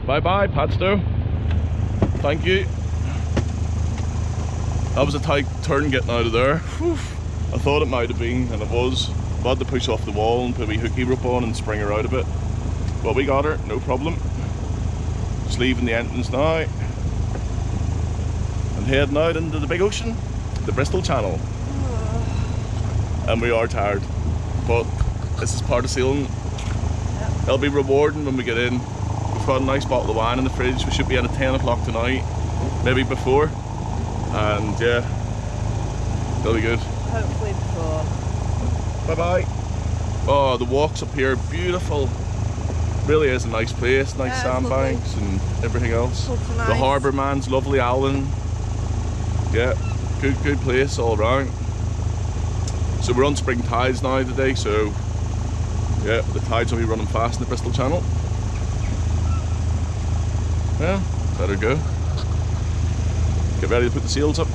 Bye bye, Padstow. Thank you. That was a tight turn getting out of there. Whew. I thought it might have been, and it was. I had to push off the wall and put a wee hooky rope on and spring her out a bit. But we got her, no problem. Just leaving the entrance now. And heading out into the big ocean, the Bristol Channel. And we are tired. But this is part of sailing. It'll be rewarding when we get in. We've got a nice bottle of wine in the fridge. We should be in at 10 o'clock tonight, maybe before. And yeah, it'll be good. Hopefully before. Bye bye. Oh, the walks up here, beautiful. Really is a nice place, nice sandbanks and everything else. Nice. The harbour man's lovely, Alan. Yeah, good place all around. So we're on spring tides now today, so yeah, the tides will be running fast in the Bristol Channel. Well, better go. Get ready to put the sails up.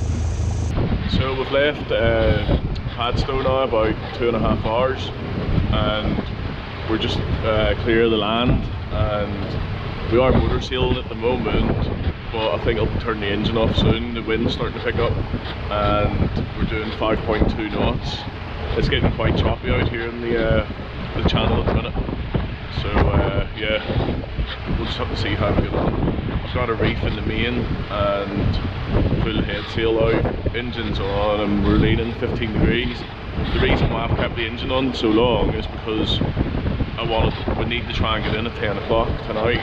So we've left Padstow now about 2.5 hours, and we're just clear of the land, and we are motor sailing at the moment, but I think I'll turn the engine off soon. The wind's starting to pick up, and we're doing 5.2 knots. It's getting quite choppy out here in the channel at the minute, so yeah, we'll just have to see how we get on. I've got a reef in the main and full head sail out, engine's on, and we're leaning 15 degrees. The reason why I've kept the engine on so long is because we need to try and get in at 10 o'clock tonight,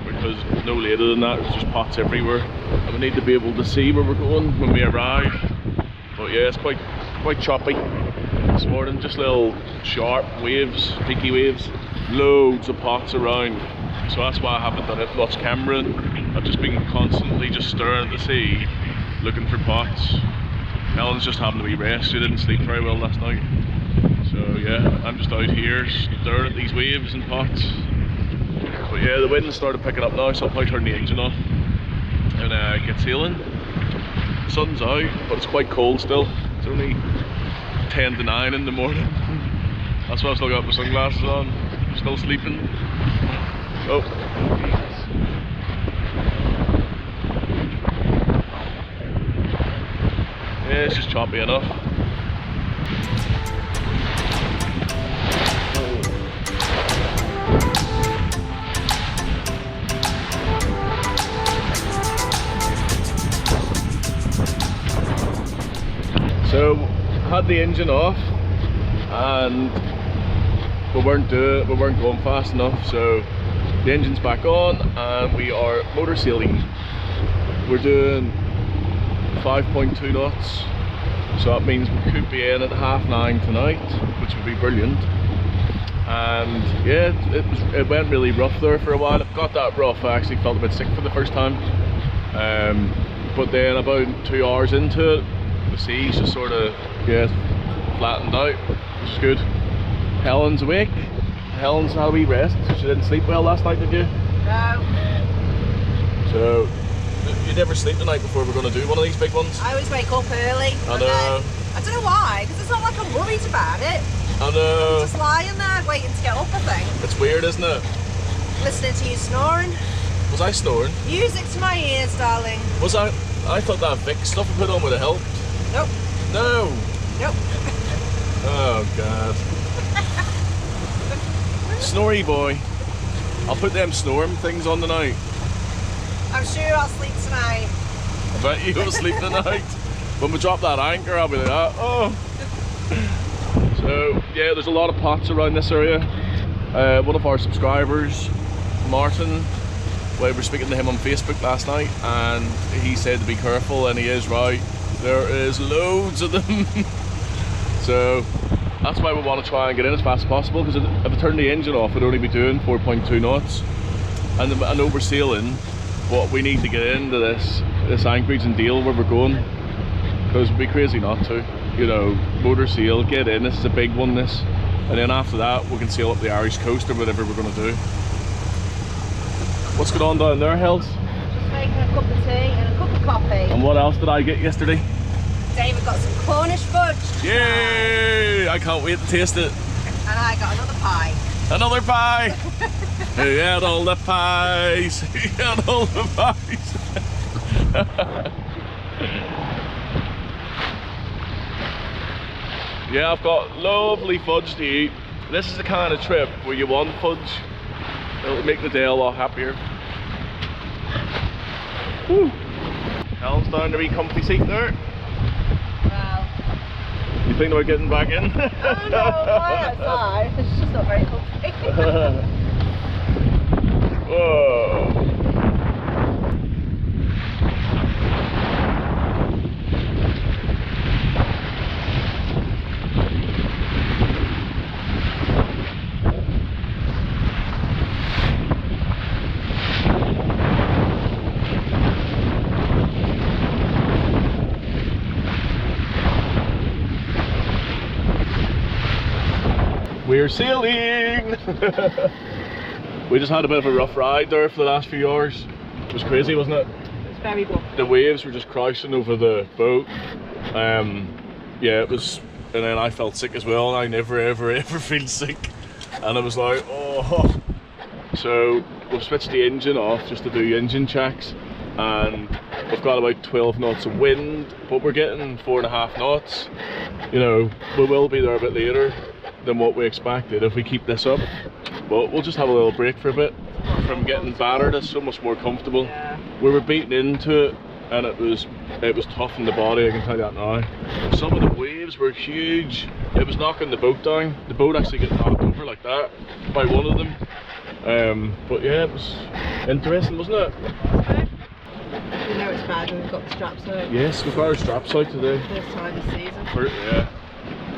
because no later than that there's just pots everywhere, and we need to be able to see where we're going when we arrive. But yeah, it's quite choppy this morning, just little sharp waves, peaky waves, loads of pots around. So that's why I haven't done it much cameraing. I've just been constantly just staring at the sea, looking for pots. Ellen's just having a wee rest. She didn't sleep very well last night. So yeah, I'm just out here staring at these waves and pots. But yeah, the wind started picking up now, so I'll probably turn the engine off and get sailing. The sun's out, but it's quite cold still. It's only 10 to 9 in the morning. That's why I still got my sunglasses on. I'm still sleeping. Oh. Yeah, it's just choppy enough. So, had the engine off, and we weren't going fast enough, so the engine's back on and we are motor sailing. We're doing 5.2 knots, so that means we could be in at 9:30 tonight, which would be brilliant. And yeah, it went really rough there for a while. It got that rough, I actually felt a bit sick for the first time. But then about 2 hours into it, the sea's just sort of flattened out, which is good. Helen's awake. Helen's had a wee rest. She didn't sleep well last night, did you? No. So, you never sleep the night before we're going to do one of these big ones? I always wake up early. I know. I don't know why, because it's not like I'm worried about it. I know. I'm just lying there waiting to get up, I think. It's weird, isn't it? Listening to you snoring. Was I snoring? Music to my ears, darling. Was I? I thought that Vic stuff I put on would have helped. Nope. No. Nope. Oh God. Snory boy. I'll put them snoring things on tonight. I'm sure I'll sleep tonight. I bet you'll sleep tonight. When we drop that anchor, I'll be like that. Oh. So yeah, there's a lot of pots around this area. One of our subscribers, Martin, we were speaking to him on Facebook last night, and he said to be careful, and he is right. There is loads of them. So that's why we want to try and get in as fast as possible, because if I turn the engine off, we'd only be doing 4.2 knots. And I know we're sailing, but we need to get into this anchorage and deal where we're going, because it'd be crazy not to. You know, motor sail, get in. This is a big one, this. And then after that, we can sail up the Irish coast or whatever we're going to do. What's going on down there, Hells? Just making a cup of tea and a cup of coffee. And what else did I get yesterday? David got some Cornish fudge. Yay! I can't wait to taste it. And I got another pie. Another pie! Who had all the pies? Who had all the pies? Yeah, I've got lovely fudge to eat. This is the kind of trip where you want fudge. It'll make the day a lot happier. Woo. Helen's down to be comfy seat there. Well. You thinking about getting back in? Oh no, why outside? It's just not very comfy. Whoa. We're sailing! We just had a bit of a rough ride there for the last few hours. It was crazy, wasn't it? It's very rough. The waves were just crashing over the boat. Yeah, it was, and then I felt sick as well, and I never ever feel sick. And I was like, oh. So we've switched the engine off just to do engine checks, and we've got about 12 knots of wind, but we're getting 4.5 knots. You know, we will be there a bit later than what we expected if we keep this up, but we'll just have a little break for a bit from getting battered. It's so much more comfortable. Yeah. We were beaten into it, and it was tough in the body, I can tell you that now. Some of the waves were huge. It was knocking the boat down. The boat actually got knocked over like that by one of them. But yeah, it was interesting, wasn't it? You know it's bad when we've got the straps out. Yes, we've got our straps out today. First time this season. Yeah,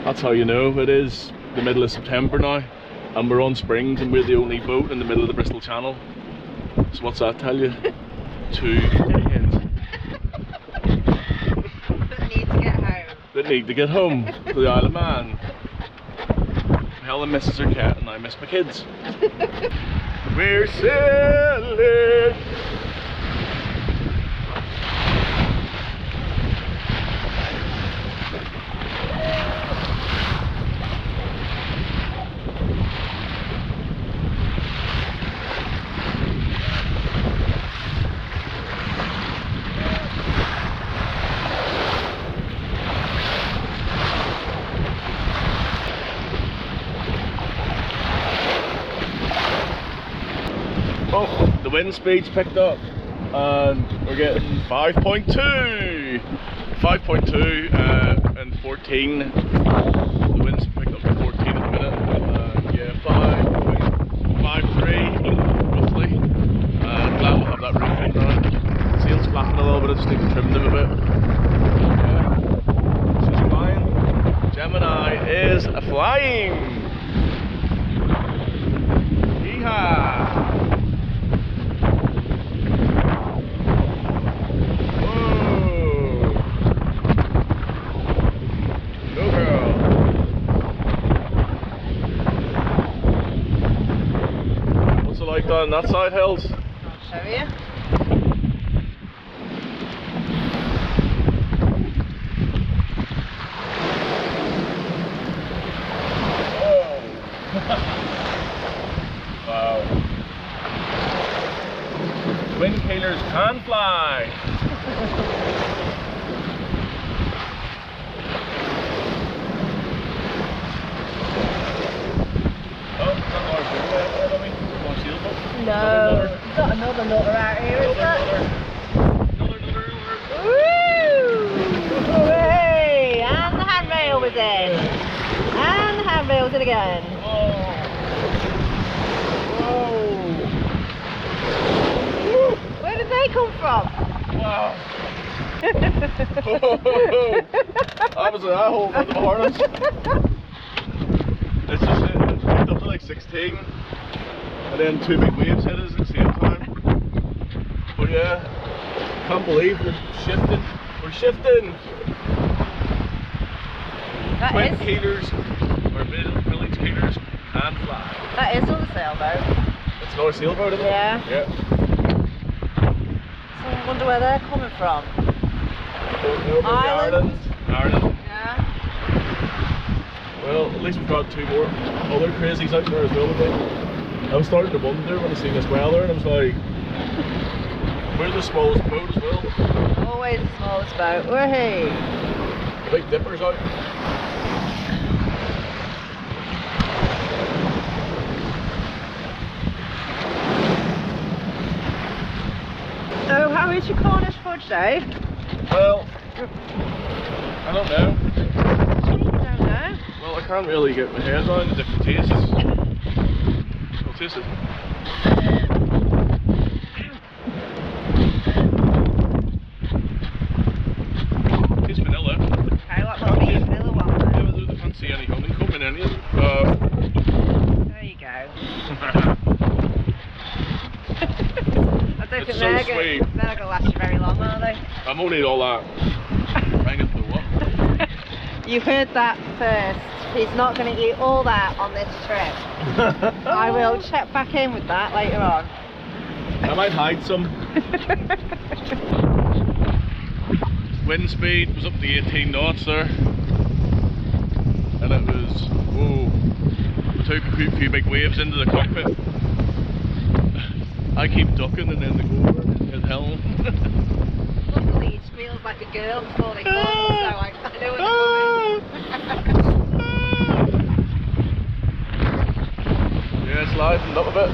that's how you know it is the middle of September now, and we're on springs, and we're the only boat in the middle of the Bristol Channel. So what's that tell you? 2 deadheads That need to get home. that need to get home to the Isle of Man. Helen misses her cat, and I miss my kids. We're sailing. Oh, the wind speed's picked up, and we're getting 5.2 and 14. The wind's picked up to 14 at the minute, yeah, 5.53 roughly. Glad we'll have that roof in now. Sail's flapping a little bit, I just need to trim them a bit. Yeah, she's flying. Gemini is flying. Yeehaw! On that side, Hills. I'll show you. Oh. Wow. Wind keelers can fly. No, we've got another nutter out here, isn't there? Another. Woo! Hooray! And the handrail was in. And the handrail's in again. Whoa! Where did they come from? Wow! That was a whole lot of harness. It's just it's picked up to like 16. And then 2 big waves hit us at the same time. But yeah, can't believe we're shifting. We're shifting. Twin keelers or village keelers can fly. That is another sailboat. It's another sailboat, isn't it? Yeah. Yeah. So I wonder where they're coming from. Ireland. Yeah. Well, at least we've got 2 more other crazies out there as well today. I was starting to wonder when I seen this weather, and I was like, we're the smallest boat as well. Always the smallest boat. Woohoo! Big Dipper's out. Oh, how is your Cornish fudge, Dave? Well, I don't know. You don't know? Well, I can't really get my head around the different tastes. I'll taste it. Tastes vanilla. Okay, what must be your vanilla one then? Yeah, but I can't see any honeycomb in any of it. There you go. I don't It's think so they're sweet. not gonna last you very long, are they? I'm only all that. Bang into the what? You heard that first. He's not going to eat all that on this trip. I will check back in with that later on. I might hide some. Wind speed was up to 18 knots there. And it was, whoa, we took a few big waves into the cockpit. I keep ducking and then they go over and hit hell. Luckily he feels like a girl before they come, so I know what's coming. Yeah, it's livened up a bit.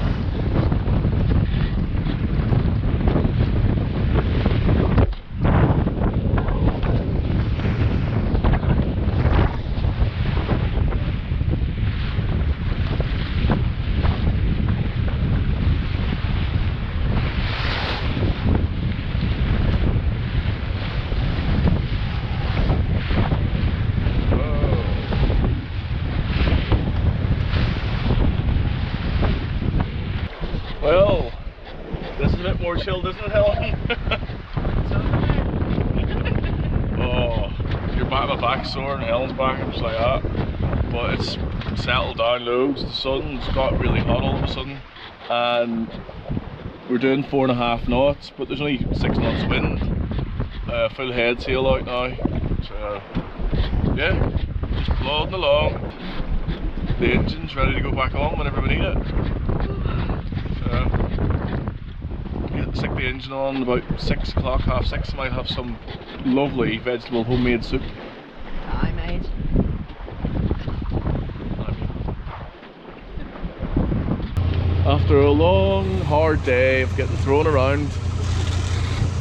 Well, this is a bit more chilled, isn't it, Helen? Oh, your back, my back's sore and Helen's back, I'm just like that. But it's settled down loads. The sun's got really hot all of a sudden, and we're doing 4.5 knots, but there's only 6 knots wind. Full head sail out now, so yeah, just plodding along. The engine's ready to go back on whenever we need it. Stick the engine on about 6 o'clock, half 6. Might have some lovely vegetable homemade soup. I made. After a long, hard day of getting thrown around,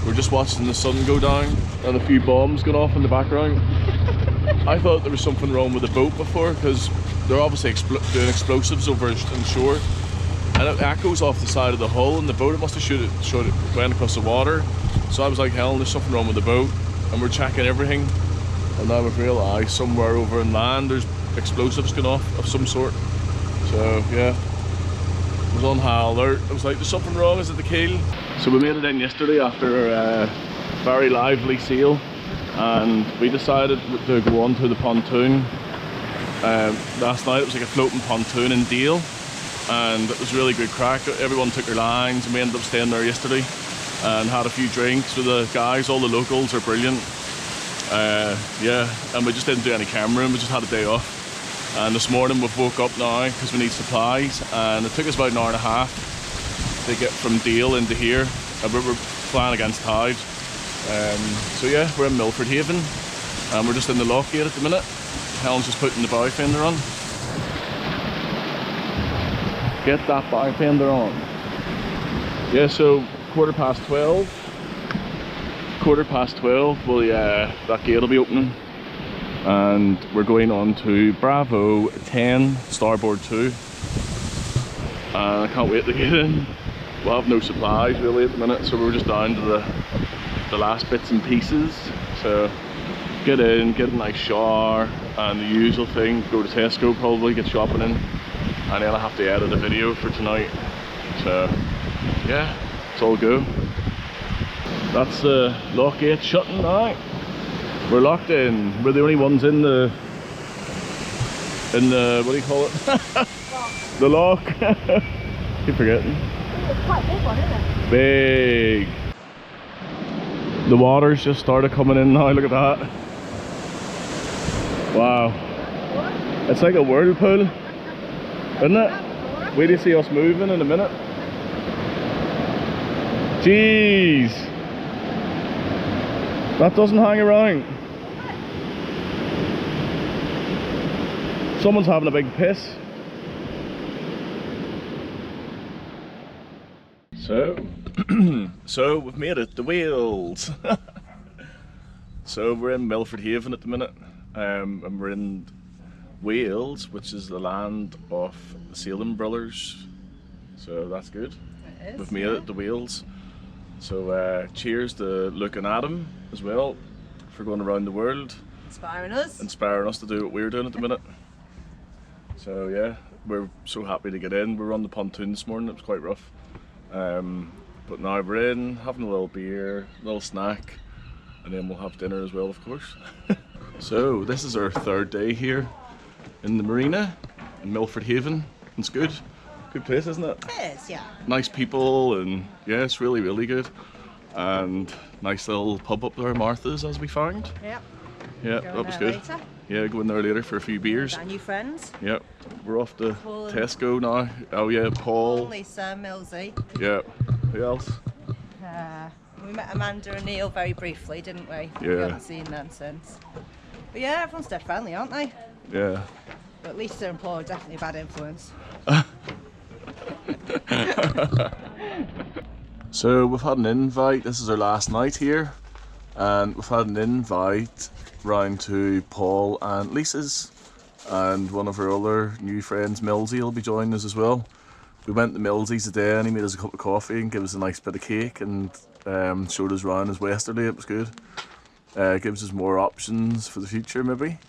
we're just watching the sun go down and a few bombs going off in the background. I thought there was something wrong with the boat before, because they're obviously doing explosives over on shore. And it echoes off the side of the hull, and the boat, it must have shot it went across the water. So I was like, hell, there's something wrong with the boat. And we're checking everything, and now we've realised somewhere over in land there's explosives going off of some sort. So yeah, I was on high alert. I was like, there's something wrong, is it the keel? So we made it in yesterday after a very lively sail, and we decided to go on to the pontoon. Last night it was like a floating pontoon in Dale, and it was really good crack. Everyone took their lines, and we ended up staying there yesterday and had a few drinks with the guys. All the locals are brilliant. Yeah, and we just didn't do any cameraing, we just had a day off. And this morning we've woke up now because we need supplies, and it took us about an hour and a half to get from Dale into here, and we're flying against tide. So yeah, we're in Milford Haven, and we're just in the lock gate at the minute. Helen's just putting the bow fender on. Get that bow fender on. Yeah, so 12:15. 12:15, well, yeah, that gate will be opening, and we're going on to Bravo 10 starboard 2, and I can't wait to get in. We'll have no supplies really at the minute, so we're just down to the last bits and pieces. So get in, get a nice shower, and the usual thing, go to Tesco probably, get shopping in, and then I'll have to edit a video for tonight. So yeah, it's all go. That's the lock gate shutting now. We're locked in. We're the only ones in the what do you call it? The lock. Keep forgetting. It's quite a big one, isn't it? Big. The water's just started coming in now. Look at that. Wow. It's like a whirlpool, isn't it? Wait till you see us moving in a minute. Jeez. That doesn't hang around. Someone's having a big piss. So we've made it, the whales. So we're in Milford Haven at the minute, and we're in Wales, which is the land of the sailing brothers. So that's good. It is, We've made it, the whales. So cheers to Luke and Adam as well for going around the world, inspiring us to do what we're doing at the minute. So yeah, we're so happy to get in. We were on the pontoon this morning, it was quite rough. But now we're in, having a little beer, a little snack, and then we'll have dinner as well, of course. So this is our third day here in the marina in Milford Haven. It's good. Good place, isn't it? It is, yeah. Nice people, and yeah, it's really, really good. And nice little pub up there, Martha's, as we found. Yep. Yeah, that was good. Later. Yeah, go in there later for a few beers. Our new friends. Yep. We're off to Paul and- Tesco now. Oh yeah, Paul. Lisa, Millsy. Yeah. Who else? We met Amanda and Neil very briefly, didn't we? Yeah. We haven't seen them since. But yeah, everyone's dead friendly, aren't they? Yeah. But Lisa and Paul are definitely a bad influence. So we've had an invite. This is our last night here, and we've had an invite round to Paul and Lisa's, and one of our other new friends, Millsy, will be joining us as well. We went to Millsy's today, and he made us a cup of coffee and gave us a nice bit of cake, and showed us around his Westerly. It was good. Gives us more options for the future, maybe.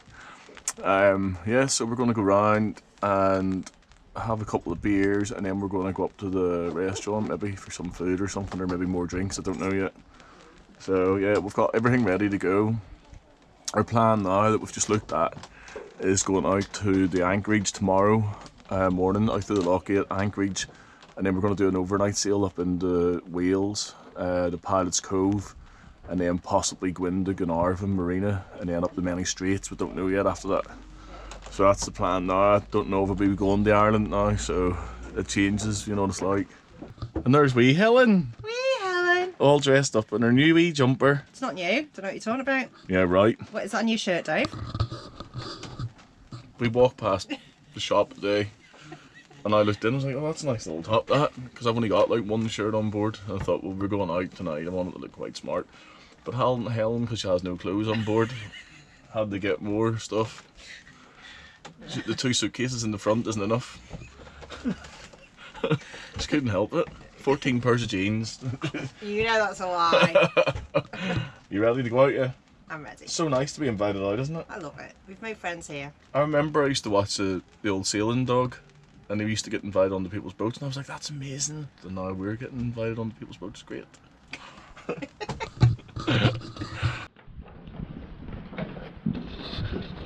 Yeah, so we're going to go round and have a couple of beers, and then we're going to go up to the restaurant maybe for some food or something, or maybe more drinks, I don't know yet. So yeah, we've got everything ready to go. Our plan now that we've just looked at is going out to the anchorage tomorrow morning, out to the Lockgate anchorage, and then we're going to do an overnight sail up into Wales, the Pilot's Cove, and then possibly go into Glenarvan Marina, and then up the many straits. We don't know yet after that. So that's the plan now. I don't know if we'll be going to Ireland now, so it changes, you know what it's like. And there's wee Helen, Wee Helen! all dressed up in her new wee jumper. It's not new, don't know what you're talking about. Yeah, right. What, is that a new shirt, Dave? We walked past the shop today, and I looked in and was like, oh, that's a nice little top, that. Because I've only got like one shirt on board, and I thought, well, we're going out tonight, I want it to look quite smart. But Helen, because she has no clothes on board, had to get more stuff. The 2 suitcases in the front isn't enough. Just couldn't help it. 14 pairs of jeans. You know that's a lie. You ready to go out, yeah? I'm ready. So nice to be invited out, isn't it? I love it. We've made friends here. I remember I used to watch the old Sailing Dog, and they used to get invited onto people's boats, and I was like, that's amazing. And now we're getting invited onto people's boats, great.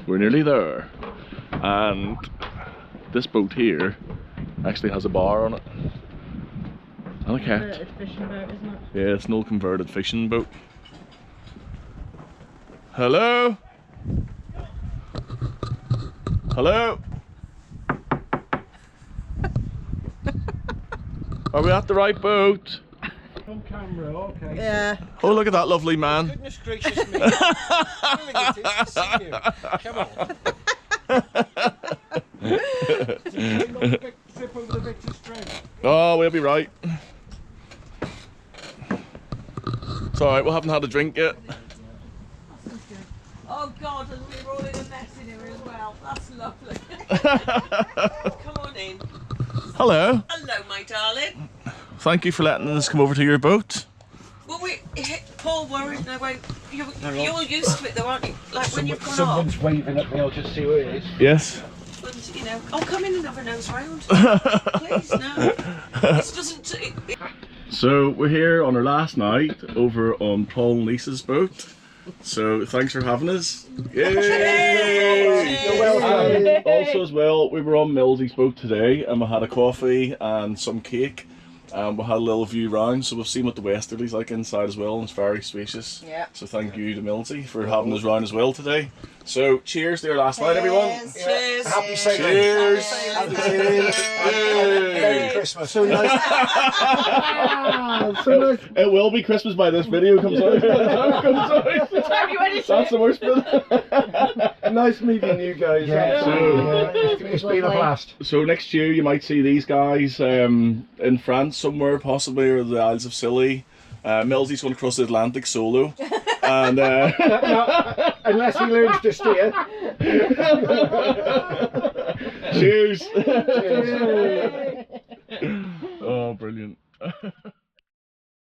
We're nearly there, and this boat here actually has a bar on it and a cat. Converted fishing boat, isn't it? Yeah, it's an old converted fishing boat. Hello? Hello? Are we at the right boat? On camera, okay. Yeah. Oh, look at that lovely man. Goodness gracious me. Feeling it is to see you. Come on. Trip over the Victor Strait. Oh, we'll be right. It's alright, we haven't had a drink yet. Oh God, and we were all in a mess in here as well. That's lovely. Come on in. Hello. Hello, my darling. Thank you for letting us come over to your boat. Well, Paul worried. No, wait. You're used to it, though, aren't you? Like when you've gone Someone's off. waving at me, I'll just see who it is. Yes. And, you know, oh, come in and have a nose round. Please, no. This doesn't. So we're here on our last night over on Paul and Lisa's boat. So thanks for having us. Yay! You're welcome. And also as well, we were on Millsy's boat today, and we had a coffee and some cake. We had a little view round, so we've seen what the westerly's like inside as well, and it's very spacious. Yeah. So thank you to Milty for having us round as well today. So cheers to your last night, everyone. Cheers. Happy sailing. Cheers. Happy sailing. Yay. Merry Christmas. So nice. So nice. It will be Christmas by this video comes out. That's the worst bit. Nice meeting you guys. Yeah. Absolutely. It's been a blast. So next year you might see these guys in France somewhere, possibly, or the Isles of Scilly. Milty's going to cross the Atlantic solo, and No, unless he learns to steer. cheers. Cheers. Oh, brilliant.